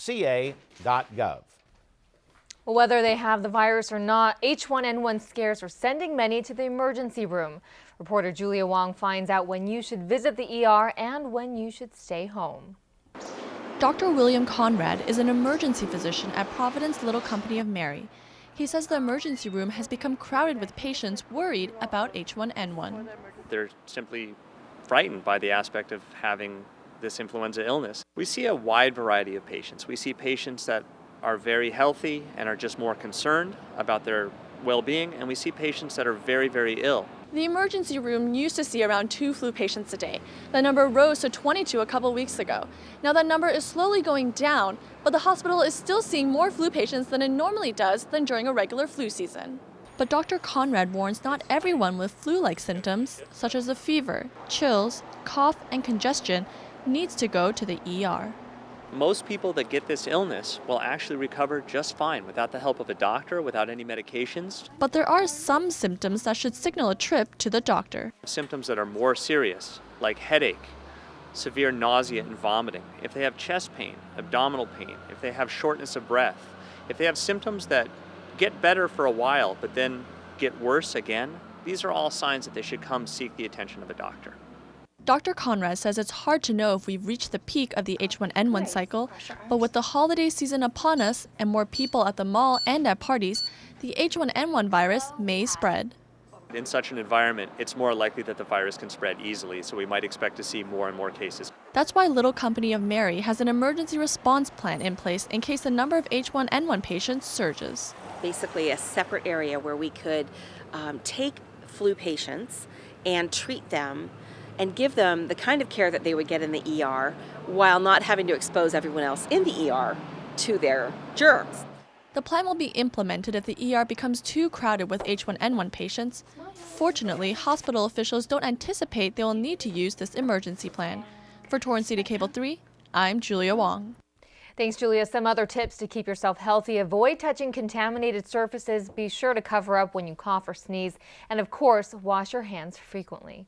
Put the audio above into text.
ca.gov. Whether they have the virus or not, H1N1 scares are sending many to the emergency room. Reporter Julia Wong finds out when you should visit the ER and when you should stay home. Dr. William Conrad is an emergency physician at Providence Little Company of Mary. He says the emergency room has become crowded with patients worried about H1N1. They're simply frightened by the aspect of having this influenza illness. We see a wide variety of patients. We see patients that are very healthy and are just more concerned about their well-being, and we see patients that are very, very ill. The emergency room used to see around 2 flu patients a day. The number rose to 22 a couple weeks ago. Now that number is slowly going down, but the hospital is still seeing more flu patients than it normally does than during a regular flu season. But Dr. Conrad warns not everyone with flu-like symptoms, such as a fever, chills, cough, and congestion, needs to go to the ER. Most people that get this illness will actually recover just fine without the help of a doctor, without any medications. But there are some symptoms that should signal a trip to the doctor. Symptoms that are more serious, like headache, severe nausea and vomiting, if they have chest pain, abdominal pain, if they have shortness of breath, if they have symptoms that get better for a while but then get worse again, these are all signs that they should come seek the attention of a doctor. Dr. Conrad says it's hard to know if we've reached the peak of the H1N1 cycle, but with the holiday season upon us and more people at the mall and at parties, the H1N1 virus may spread. In such an environment, it's more likely that the virus can spread easily, so we might expect to see more and more cases. That's why Little Company of Mary has an emergency response plan in place in case the number of H1N1 patients surges. Basically a separate area where we could take flu patients and treat them and give them the kind of care that they would get in the ER while not having to expose everyone else in the ER to their germs. The plan will be implemented if the ER becomes too crowded with H1N1 patients. Fortunately, hospital officials don't anticipate they will need to use this emergency plan. For Torrance City Cable 3, I'm Julia Wong. Thanks, Julia. Some other tips to keep yourself healthy: avoid touching contaminated surfaces, be sure to cover up when you cough or sneeze, and of course, wash your hands frequently.